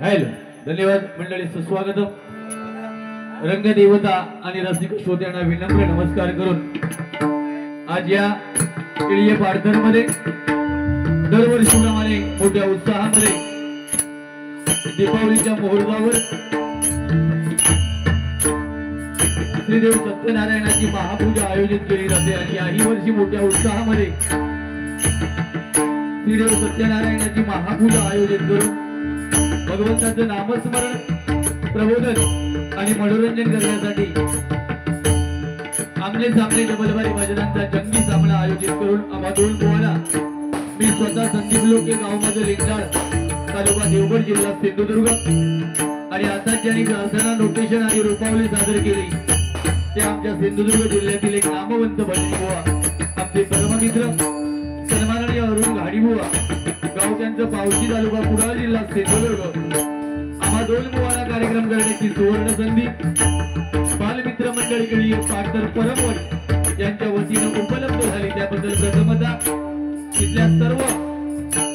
Hello धन्यवाद मंडळी सुस्वागतम रंगदेवता आणि रसिक श्रोत्यांना विनम्र नमस्कार करून आज या केळीये पाडतर मध्ये दरवर्षीप्रमाणे मोठ्या उत्साहामध्ये दीपावलीच्या मुहूर्तावर श्रीदेव सत्यनारायणाची महापूजा आयोजित केली जाते आणि याही वर्षी मोठ्या उत्साहामध्ये श्रीदेव सत्यनारायणाची महापूजा आयोजित करून भगवंताचं नामस्मरण प्रबोधन आणि मनोरंजन करण्यासाठी आमने सामने डबलबारी भजनांचा जंगी सामना आयोजित करून आम्हा दोन बुवाला मी स्वतः संदीप लोके गावमध्ये लिंगाळ तालुका देवगड जिल्हा सिंधुदुर्ग आणि आता ज्यांनी प्रार्थना नोटेशन आणि रूपावली सादर केली ते आमच्या सिंधुदुर्ग जिल्ह्यातील एक नामवंत भजनी बुवा आमचे परममित्र सन्माननीय अरुण घाडीबुवा गाव त्यांचं पावशी तालुका कुडाळ जिल्हा सिंधुदुर्ग आम्हा दोन बुवाला कार्यक्रम करण्याची सुवर्ण संधी बालमित्र मंडळीकडे पाडतर परमवडी यांच्या वतीनं उपलब्ध झाली त्याबद्दल प्रथमतः तिथल्या सर्व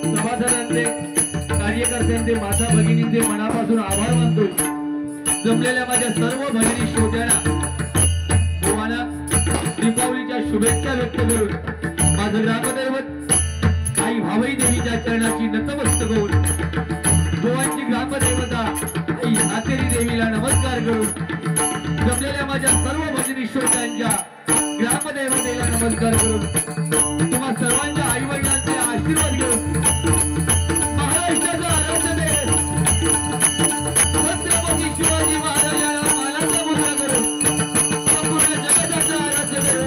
सभासदांचे कार्यकर्त्यांचे माता भगिनींचे मनापासून आभार मानतो जमलेल्या माझ्या सर्व भगिनी श्रोत्यांना बुवांना दीपावलीच्या शुभेच्छा व्यक्त करून माझं ग्रामदैवत आई भावई देवीच्या चरणाची नतमस्तक होऊन बुवांची ग्रामदेवता आई हातेरी देवीला नमस्कार करून जमलेल्या माझ्या सर्व भजनी श्रोत्यांच्या ग्रामदेवतेला नमस्कार करून तुम्हा सर्वांच्या आई वडिलांचे आशीर्वाद घेऊन महाराष्ट्राचा आराध्य देव छत्रपती शिवाजी महाराजांना मानाचा मुद्रा करून संपूर्ण जगताचा आराध्य देव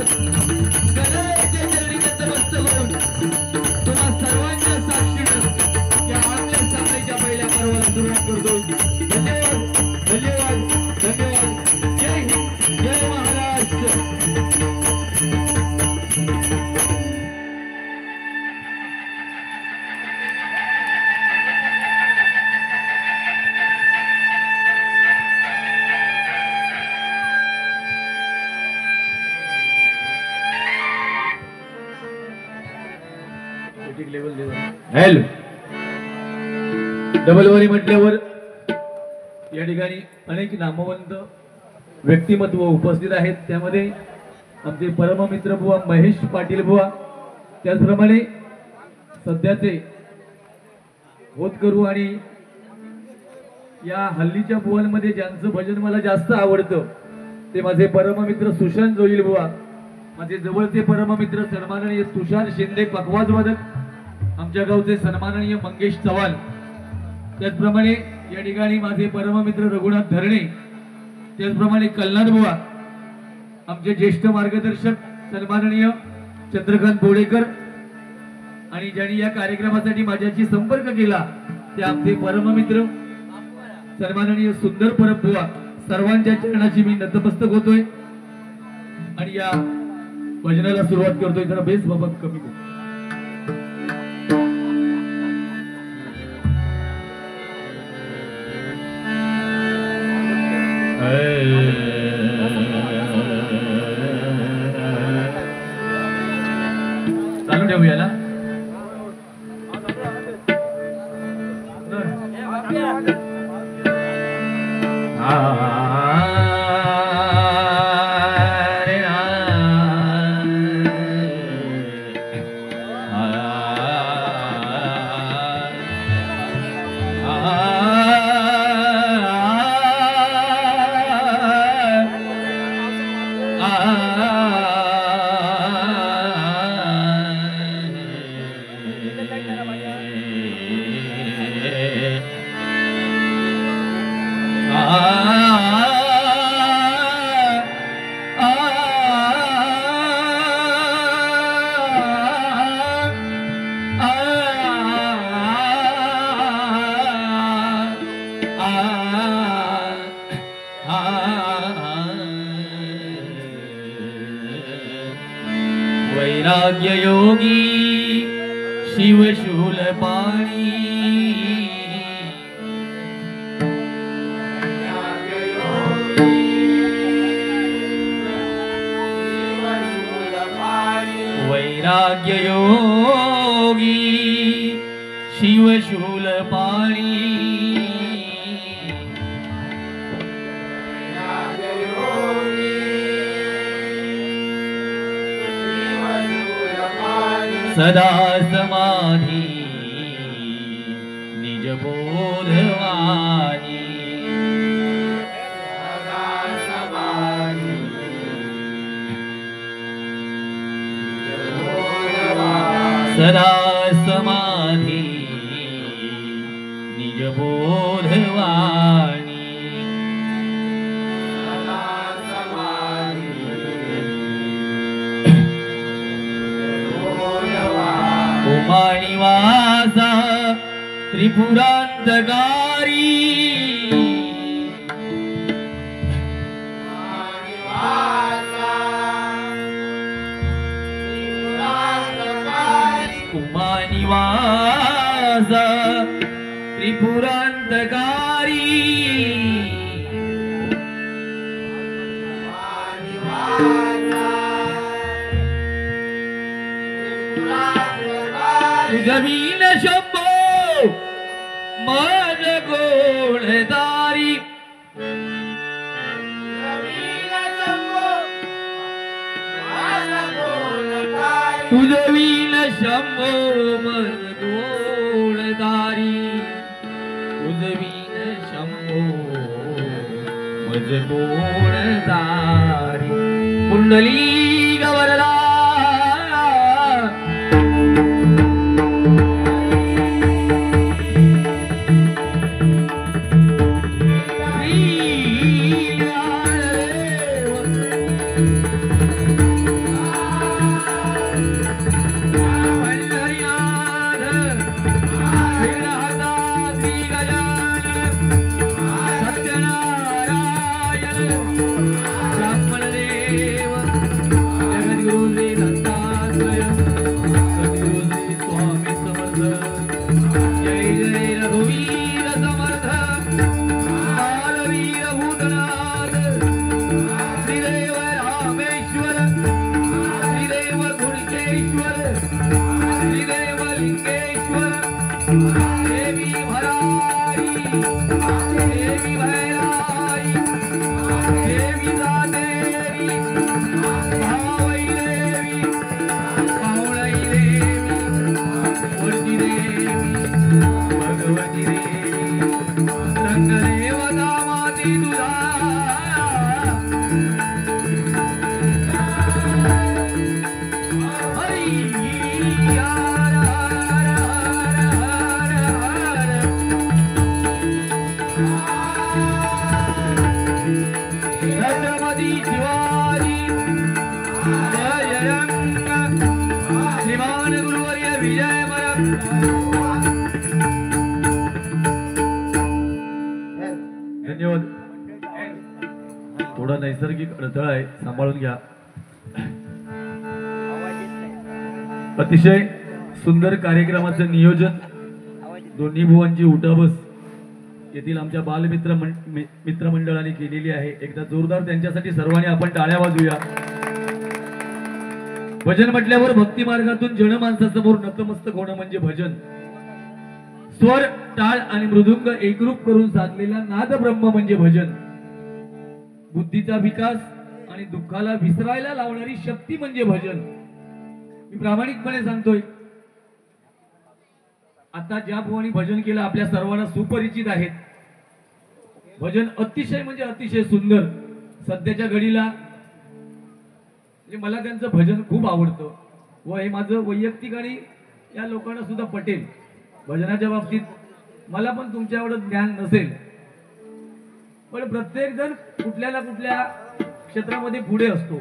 गणरायाच्या चरणी नतमस्तक होऊन तुम्हा सर्वांच्या साक्षीने या आपल्या सामनेच्या पहिल्या पर्वाला सुरुवात करतो धन्यवाद धन्यवाद धन्यवाद जय हिंद जय महाराष्ट्र हॅलो डबलवारी म्हटल्यावर या ठिकाणी अनेक नामवंत व्यक्तिमत्व उपस्थित आहेत त्यामध्ये आमचे परममित्र बुवा महेश पाटील बुवा त्याचप्रमाणे सध्याचे होतकरू आणि या हल्लीच्या बुवांमध्ये ज्यांचं भजन मला जास्त आवडतं ते माझे परममित्र सुशांत जोईल बुवा माझे जवळचे परममित्र सन्माननीय तुषार शिंदे पखवाजवादक आमच्या गावचे सन्माननीय मंगेश चव्हाण त्याचप्रमाणे या ठिकाणी माझे परममित्र रघुनाथ धरणे त्याचप्रमाणे कल्लाद बुवा आमचे ज्येष्ठ मार्गदर्शक सन्माननीय चंद्रकांत बोडेकर आणि ज्यांनी या कार्यक्रमासाठी माझ्याशी संपर्क केला ते आमचे परममित्र सन्माननीय सुंदर परब बुवा सर्वांच्या चरणाची मी नतमस्तक होतोय आणि या भजनाला सुरुवात करतोय जरा बेस बाबा कमी कर चालू ठेवूया ना वैराग्य योगी शिवशूल पाणी वैराग्य योगी शिवशूल पाणी सदा समाधी निज बोधवाणी सदा समाधी निज बोधवाणी उमानिवासा त्रिपुरांतकारी उमानिवासा त्रिपुरांतकारी तुझवीन शंभो माझ गोळदारी तुझवीन शंभो मज गोळदारी तुझवीन शंभो मज गोळदारी कुंडली गवरला धन्यवाद. थोडा नैसर्गिक अडथळा आहे, सांभाळून घ्या. अतिशय सुंदर कार्यक्रमाचं नियोजन दोन्ही भुवनची उठाबस येथील आमच्या बालमित्र मित्रमंडळाने केलेली आहे. एकदा जोरदार त्यांच्यासाठी सर्वांनी आपण टाळ्या वाजवूया. भजन म्हटल्यावर भक्ती मार्गातून जनमानसासमोर नतमस्तक होणं म्हणजे भजन. स्वर, टाळ आणि मृदुंग एकरूप करून साधलेला नाद ब्रह्म म्हणजे भजन. बुद्धीचा विकास आणि दुःखाला विसरायला लावणारी शक्ती म्हणजे भजन. मी प्रामाणिकपणे सांगतोय, आता ज्या भुवानी भजन केलं आपल्या सर्वांना सुपरिचित आहेत. भजन अतिशय म्हणजे अतिशय सुंदर. सध्याच्या घडीला म्हणजे मला त्यांचं भजन खूप आवडतं व हे माझं वैयक्तिक आणि या लोकांना सुद्धा पटेल. भजनाच्या बाबतीत मला पण तुमच्या एवढं ज्ञान नसेल, पण प्रत्येक जण कुठल्या ना कुठल्या क्षेत्रामध्ये पुढे असतो.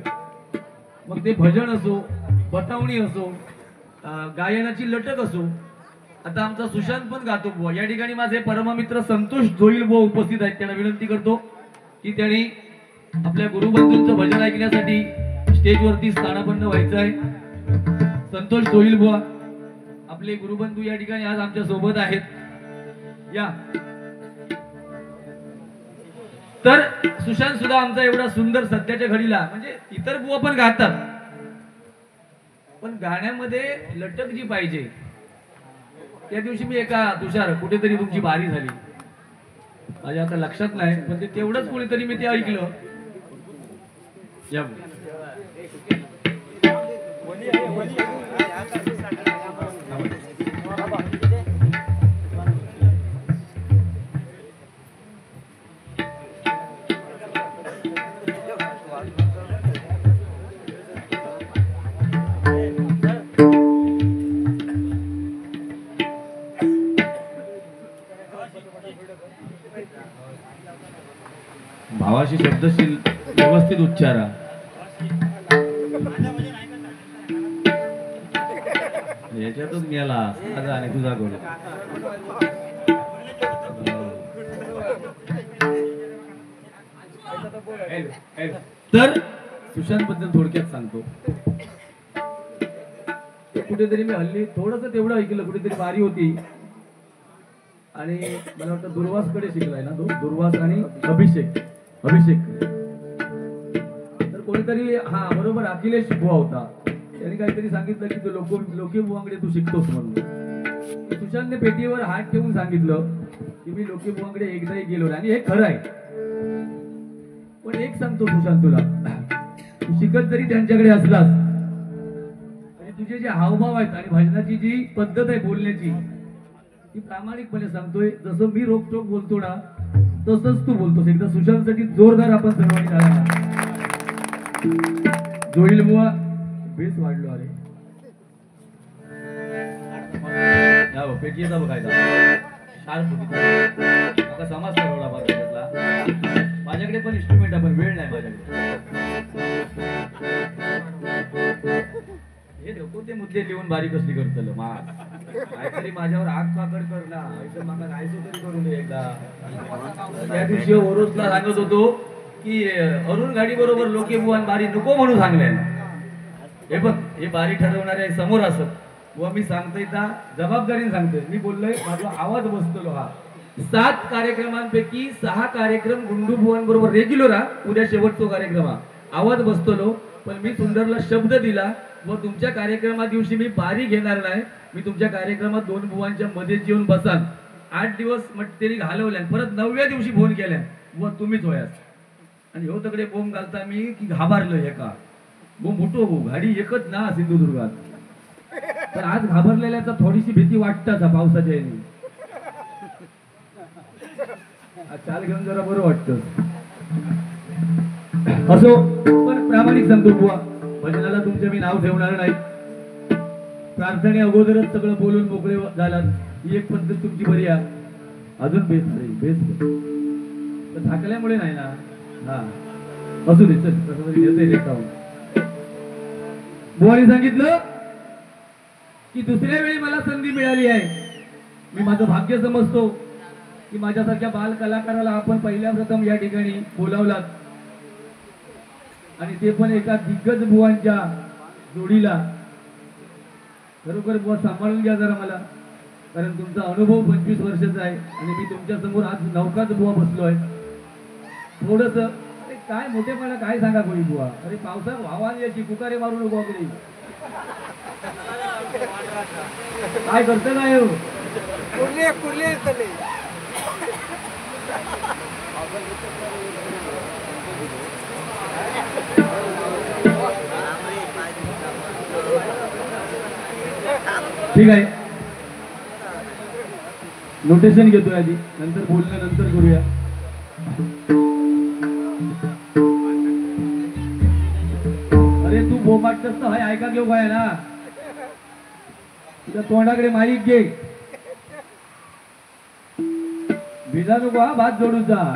मग ते भजन असो, बतावणी असो, गायनाची लटक असो. आता आमचा सुशांत पण गातो बुवा. या ठिकाणी माझे परममित्र संतोष जोईल बुवा उपस्थित आहेत. त्यांना विनंती करतो की त्यांनी आपल्या गुरुबंधूंचं भजन ऐकण्यासाठी स्टेजवरती स्थानापन्न व्हायचं आहे. संतोष जोईल बुवा आपले गुरुबंधू या ठिकाणी आज आमच्या सोबत आहेत. या तर सुशांत सुद्धा आमचा एवढा सुंदर सध्याच्या घडीला म्हणजे इतर बुवा पण गातात, पण गाण्यामध्ये लटक जी पाहिजे. त्या दिवशी मी एका तुषार कुठेतरी तुमची बारी झाली, माझ्या आता लक्षात नाही, पण ते तेवढंच कुणीतरी मी ते ऐकलं. या भावाशी शब्दशील व्यवस्थित उच्चारा. याच्यातच गेला माझा आणि तुझा गोड. तर सुशांत बद्दल थोडक्यात सांगतो. कुठेतरी मी हल्ली थोडस तेवढं ऐकलं, कुठेतरी वारी होती आणि मला वाटतं दुर्वासकडे शिकलाय ना तो, दुर्वास आणि अभिषेक. तर कोणीतरी हा बरोबर अखिलेश बुवा होता, त्यांनी काहीतरी सांगितलं की तू लोके बुवांकडे तू शिकतोस म्हणून. सुशांतने पेटीवर हात ठेवून सांगितलं की मी लोके बुवांकडे एकदाही गेलो नाही, आणि हे खरं आहे. पण एक सांगतो सुशांत तुला, तू शिकत जरी त्यांच्याकडे असलास आणि तुझे जे हावभाव आहेत आणि भजनाची जी पद्धत आहे बोलण्याची ती प्रामाणिकपणे सांगतोय, जसं मी रोखटोक बोलतो ना तसंच तू बोलतोस. एकदा सुशांतसाठी जोरदार आपण सर्वांनी टाळ्या. जोडील मुळा बेस वाढलो. अरे पेटी येता बघायचा आता समाज ठरवला बघायला. माझ्याकडे पण इन्स्ट्रुमेंट आहे पण वेळ नाही माझ्याकडे. हे कोणते मुद्दे लिहून बारीक कसली करतल मा काहीतरी माझ्यावर आग पाकड कर ना, मला जायचं तरी करून दे एकदा. त्या दिवशी ओरोसला सांगत होतो की अरुण गाडी बरोबर लोके बुवान बारी नको म्हणून सांगले. हे बघ हे बारी ठरवणारे समोर असत व मी सांगतोय त्या जबाबदारीने सांगतोय. मी बोललोय माझा आवाज बसतो. हा 7 कार्यक्रमांपैकी 6 कार्यक्रम गुंडू बुवांबरोबर रेग्युलर हा, उद्या शेवटचा कार्यक्रम हा. आवाज बसतो पण मी सुंदरला शब्द दिला व तुमच्या कार्यक्रमा दिवशी मी बारी घेणार नाही. मी तुमच्या कार्यक्रमात 2 बुवांच्या मध्ये येऊन बसाल. 8 दिवस मटतेरी घालवल्या, परत 9व्या दिवशी फोन केल्या व तुम्हीच होयास. आणि हो तकडे बोंब घालता मी की घाबरलो. हे का बोंब उठो हो गाडी एकच ना सिंधुदुर्गात. तर आज घाबरलेल्याचा थोडीशी भीती वाटतात पावसाच्या याने. चाल घेऊन जरा बरं वाटतं. असो पण प्रामाणिक सांगतो बुवा, भजनाला तुमचे मी नाव ठेवणार नाही. प्रार्थने अगोदरच सगळं बोलून मोकळे झालात. ही एक पद्धत तुमची बरी आहे. अजून बेस तर थाकल्यामुळे नाही ना. हा असू दे चल कसं तरी येते रे खाऊन. बुवाने सांगितलं की दुसऱ्या वेळी मला संधी मिळाली आहे. मी माझं भाग्य समजतो की माझ्यासारख्या बाल कलाकाराला आपण पहिल्या प्रथम या ठिकाणी बोलावलात आणि ते पण एका दिग्गज बुवांच्या जोडीला. खरोखर बुवा सांभाळून घ्या जरा मला, कारण तुमचा अनुभव 25 वर्षाचा आहे आणि मी तुमच्या समोर आज नौकाच बुवा बसलोय. थोडस अरे काय मोठेपणा काय सांगा कोणी बुवा. अरे पावसात व्हावान याची पुकारे मारू नको वगैरे काय करतं काय हो. ठीक आहे नोटेशन घेतोय आधी, नंतर बोलणं नंतर करूया. अरे तू बोमाटस तर हाय ऐका घेऊ काय ना, तुझ्या तोंडाकडे माईक घे. भिजा नको हा भात जोडून जा.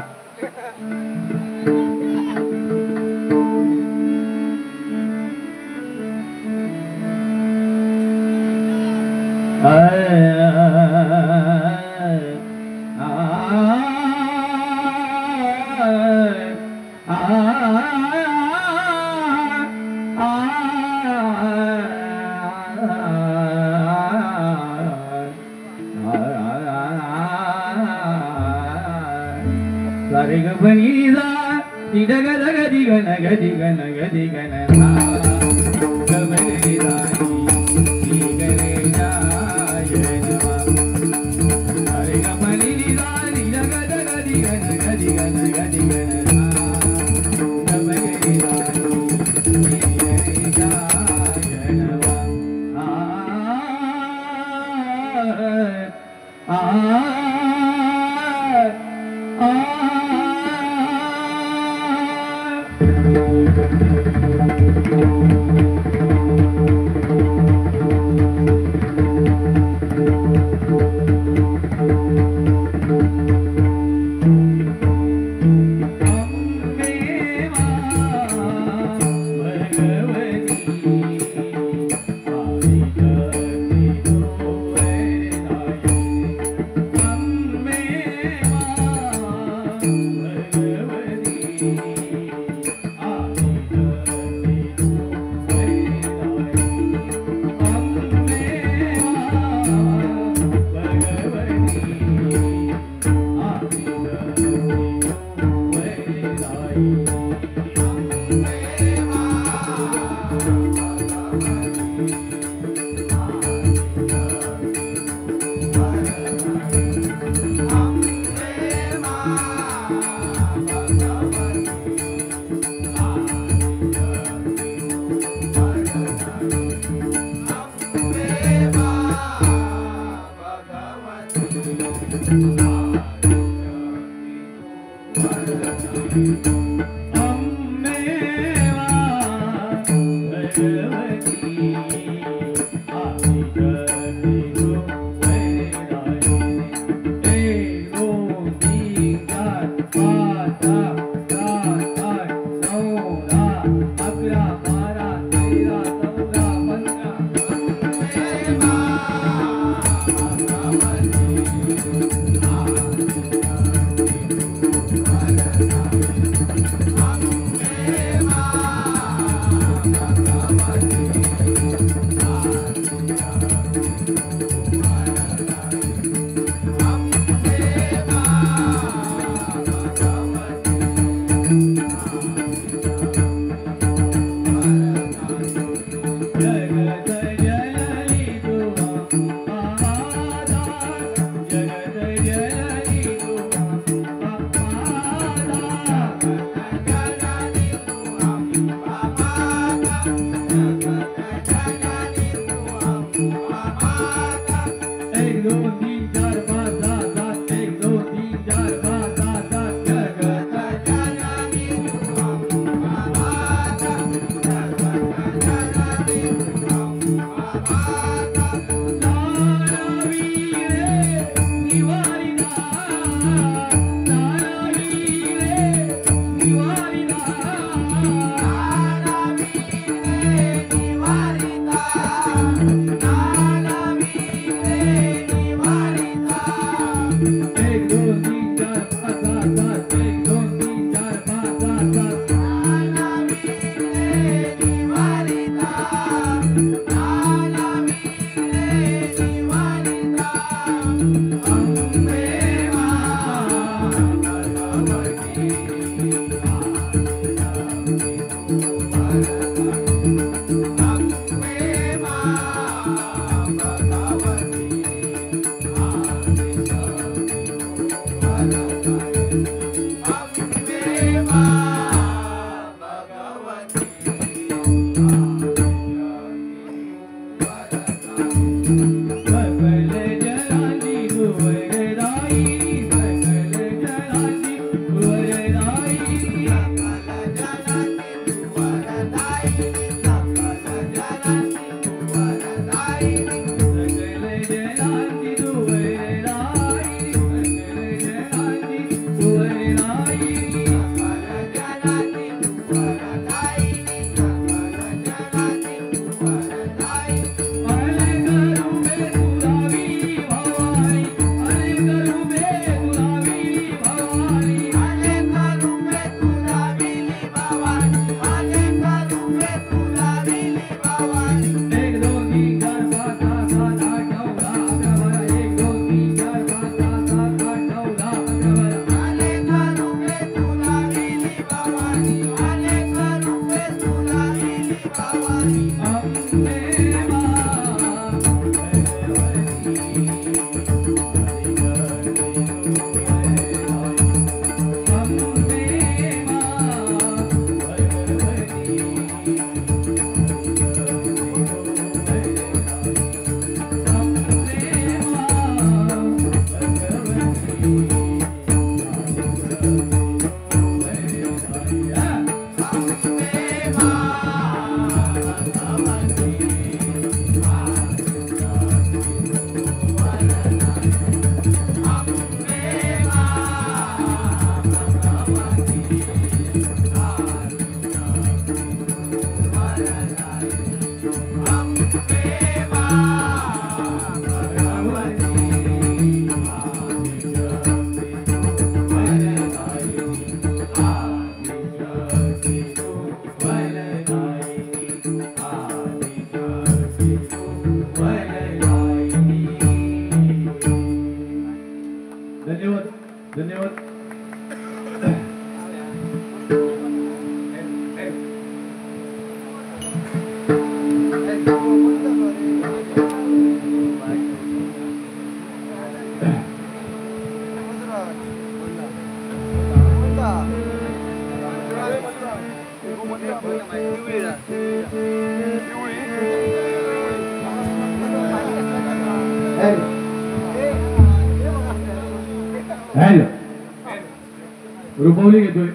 रुपवली घेतोय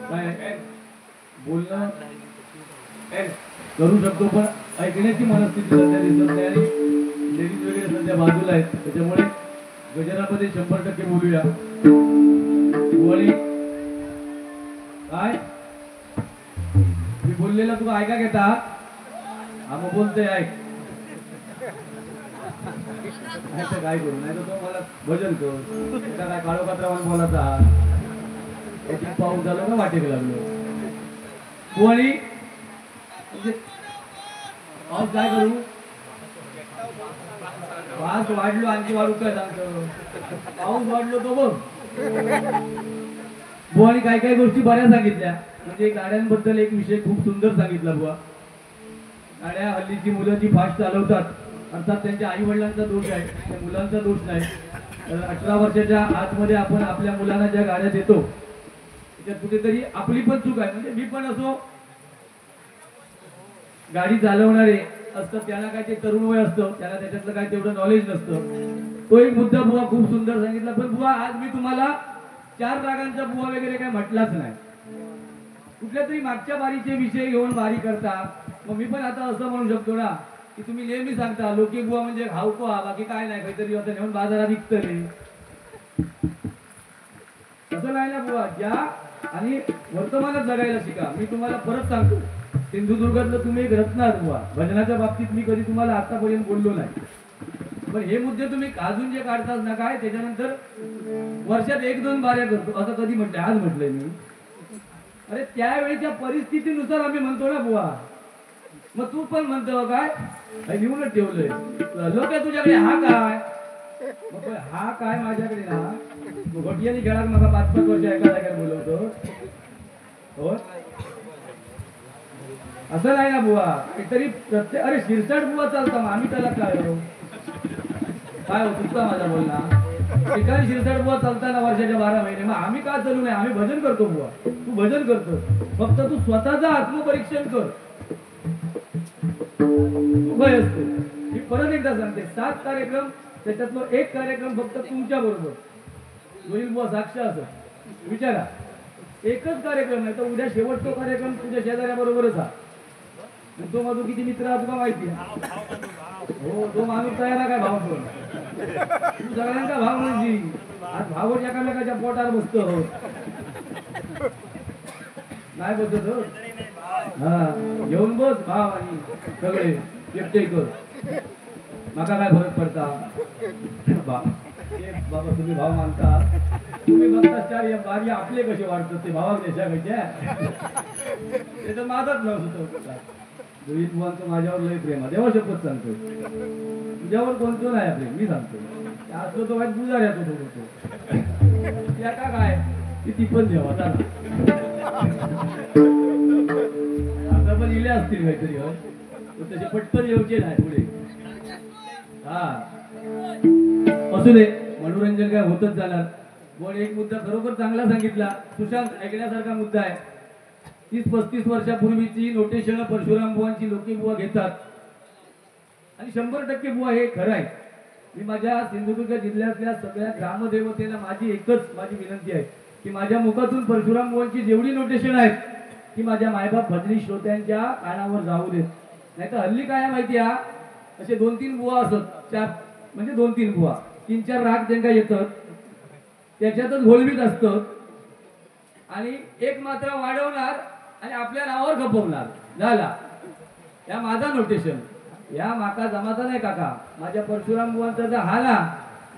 काय बोलणं करू शकतो पण ऐकण्याची मनस्थिती सध्या दिसत नाही आणि लेडीज वगैरे सध्या बाजूला आहेत त्याच्यामुळे गजरामध्ये 100% बोलूया. वळी काय मी बोललेला तुला ऐका घेता हा मग बोलतोय ऐक काय करू नाही तर तो मला भजन कर काय काळोखात्रावर बोलायचा पाऊस झाला का वाटेक लागलो वळी म्हणजे पाऊस काय करू पाऊस वाढलो आणखी वाढू काय सांगतो पाऊस वाढलो तो बघ बुवानी काय काय गोष्टी बऱ्या सांगितल्या म्हणजे गाड्यांबद्दल एक विषय खूप सुंदर सांगितला बुवा. गाड्या हल्लीची मुलं जी फास्ट चालवतात अर्थात त्यांच्या आई वडिलांचा दोष आहे त्या मुलांचा दोष नाही. 18 वर्षाच्या आतमध्ये आपण आपल्या मुलांना ज्या गाड्या देतो त्याच्यात कुठेतरी आपली पण चूक आहे. म्हणजे मी पण असो गाडी चालवणारे असतं त्याला काय ते तरुण वय असतं त्याला त्याच्यातलं काय तेवढं नॉलेज नसतं. तो एक मुद्दा बुवा खूप सुंदर सांगितला. पण बुवा आज मी तुम्हाला 4 रागांचा बुवा वगैरे काय म्हटलाच नाही. कुठल्या तरी मागच्या बारीचे विषय घेऊन बारी करता. मग मी पण आता असं म्हणू शकतो ना की तुम्ही नेहमी सांगता लोके बुवा म्हणजे घावको हा बाकी काय नाही काहीतरी आता नेऊन बाजारात विकतले असं नाही ना बुवा. ज्या आणि वर्तमानात जगायला शिका. मी तुम्हाला परत सांगतो सिंधुदुर्गातलं तुम्ही एक रत्न आहात बुवा. भजनाच्या बाबतीत मी कधी तुम्हाला आतापर्यंत बोललो नाही पण हे मुद्दे तुम्ही अजून जे काढतात ना काय त्याच्यानंतर वर्षात 1-2 बाऱ्या करतो असं कधी म्हटलंय आज म्हटलंय मी. अरे त्यावेळेच्या परिस्थितीनुसार आम्ही म्हणतो ना बुवा. मग तू पण म्हणतो काय लिहूनच ठेवलंय लोक तुझ्याकडे हा काय मग हा काय माझ्याकडे ना घोटियानी खेळात मला 5-5 वर्ष एका जागेवर बोलवतो हो असं नाही ना बुवा. काहीतरी प्रत्येक अरे शिरसाट बुवा चालता मग आम्ही त्याला काय हो चुकता माझा बोलला ठिकाणी शिरसाट बुवा चालताना वर्षाच्या 12 महिने मग आम्ही का चालू नाही. आम्ही भजन करतो बुवा. तू भजन करतो फक्त तू स्वतःचं आत्मपरीक्षण कर. उभय असतो. मी परत एकदा सांगते 7 कार्यक्रम त्याच्यातलो एक कार्यक्रम फक्त तुमच्या बरोबर होईल बुवा. साक्ष असं विचारा एकच कार्यक्रम नाही तर उद्या शेवटचा कार्यक्रम तुझ्या शेजाऱ्याबरोबरच हा. तो माझा किती मित्र आहे तुला माहिती आहे हो. तो माणूस तयार काय भाव करून तू सगळ्यांचा भाव म्हणजे आज भावच एकामेकाच्या पोटावर बसतो हो नाही बसत हो. हा घेऊन बस भाव आणि सगळे एकटे कर माका काय फरक पडता बाबा तुम्ही भाव मानता तुम्ही बघता 4 बारी आपले कसे वाढतात ते भावा देशाकडच्या ते तर माझाच नव्हतं. रोहित बुवांचं माझ्यावर लय प्रेम आहे देवा शपथ सांगतो. तुझ्यावर कोणतं नाही प्रेम मी सांगतो असतो तो वाईट गुजार येतो तो त्या का काय ती पण देवा आता पण इले असतील काहीतरी तसे पटकन येऊचे नाही पुढे हा असू दे. मनोरंजन काय होतच जाणार. पण एक मुद्दा खरोखर चांगला सांगितला सुशांत ऐकण्यासारखा मुद्दा आहे. 30-35 वर्षापूर्वीची नोटेशन परशुराम बुवांची लोके बुवा घेतात आणि 100% बुवा हे खरं आहे. मी माझ्या सिंधुदुर्ग जिल्ह्यातल्या सगळ्या ग्रामदेवतेला माझी विनंती आहे की माझ्या मुखातून परशुराम बुवांची जेवढी नोटेशन आहेत ती माझ्या मायबाप भजनी श्रोत्यांच्या कानावर जाऊ देत. नाही तर हल्ली काय माहिती आहे असे 2-3 बुवा असत 4 म्हणजे 2-3 बुवा 3-4 राग त्यांना येतात त्याच्यातच घोळवीत असतं आणि एक मात्रा वाढवणार आणि आपल्या नावावर खपवणार झाला. या माझा नोटेशन या माका जमाचा नाही काका. माझ्या परशुराम बुवांचा जर हाला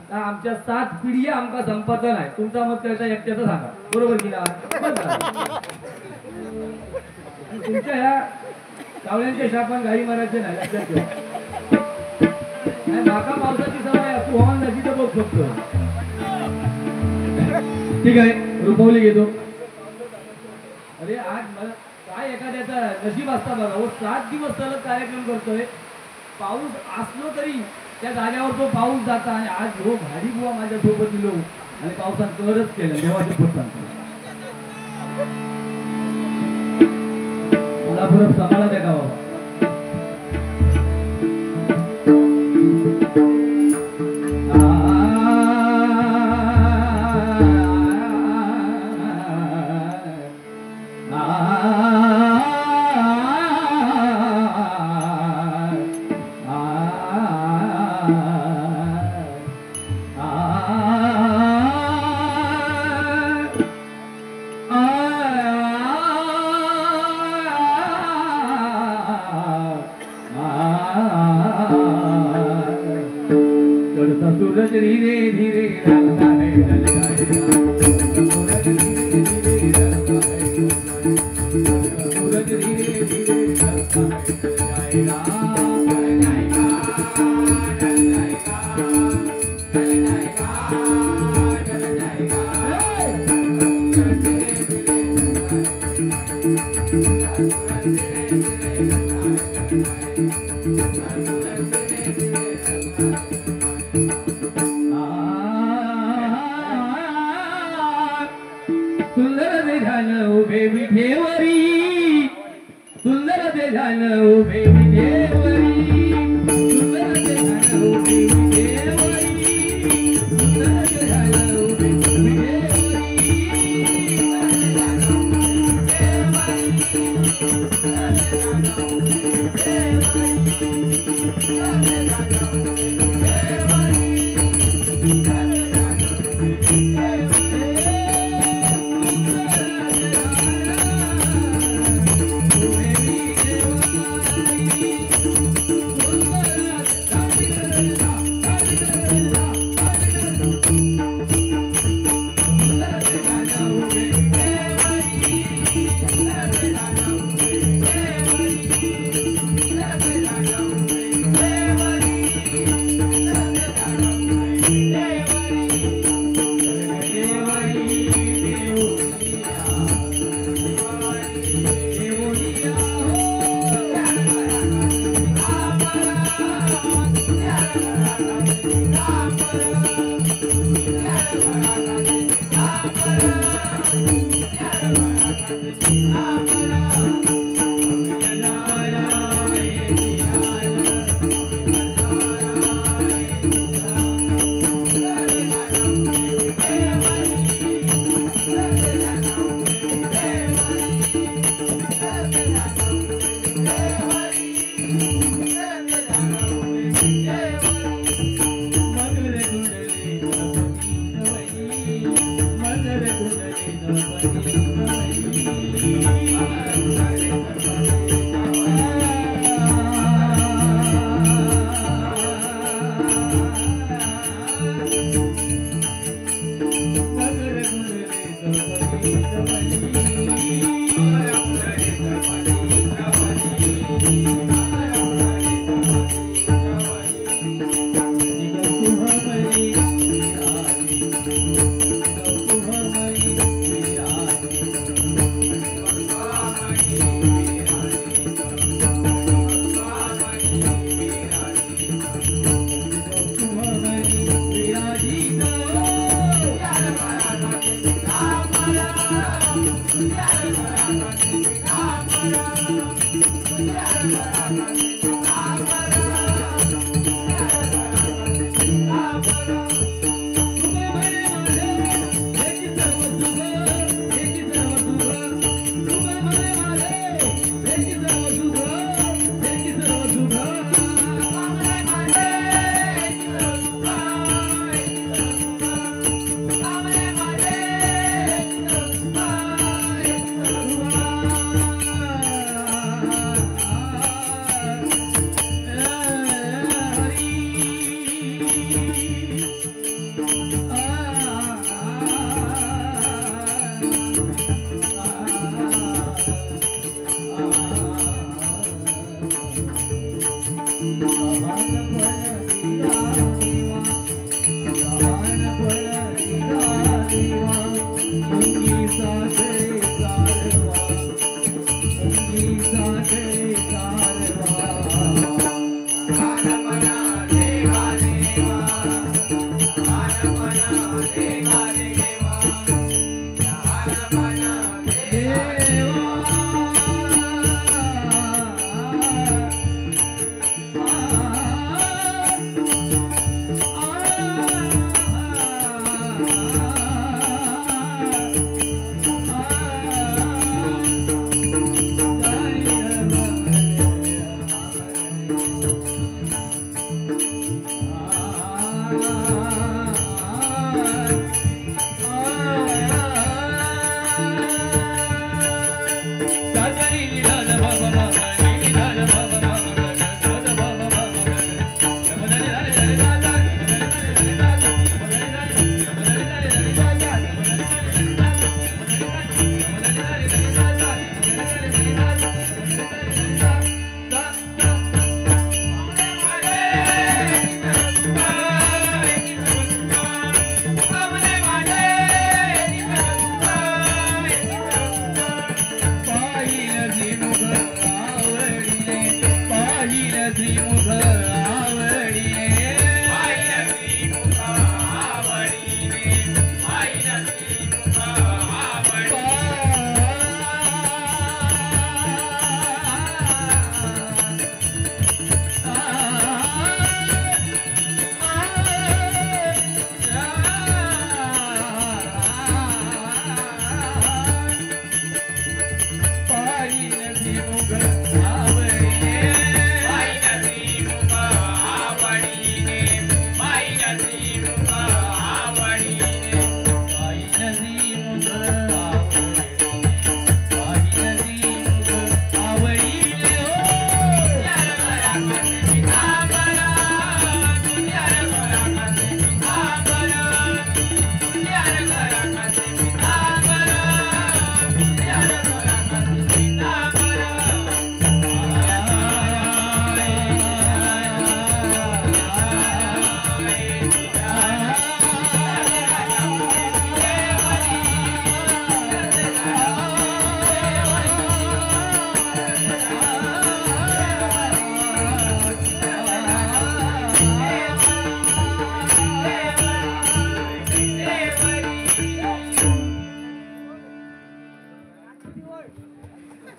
तर आमच्या 7 पिढी आमका संपाचा नाही. तुमचा मत त्याचा एकट्याचा सांगा बरोबर की ना. तुमच्या ह्या कावळ्यांच्या शापान गाडी मारायचे नाही लक्षात ठेवा. माका पावसाची सवय तू हवामान जायची तर बघ फक्त ठीक आहे. रुपवली घेतो. अरे आज मला काय एखाद्याचा नशीब असता बघा हो 7 दिवस सलग कार्यक्रम करतोय. पाऊस असलो तरी त्या जाग्यावर तो पाऊस जाता आणि आज हो भारी बुवा माझ्या सोबत दिलो आणि पावसात करच केलं देवाचे पोट सांगतो. मला परत समाला द्या का बाबा. सुंदर ते झालं उभे विठेवरी, सुंदर ते झालं उभे विठेवरी, सुंदर ते झालं उभे विठेवरी, सुंदर ते झालं उभे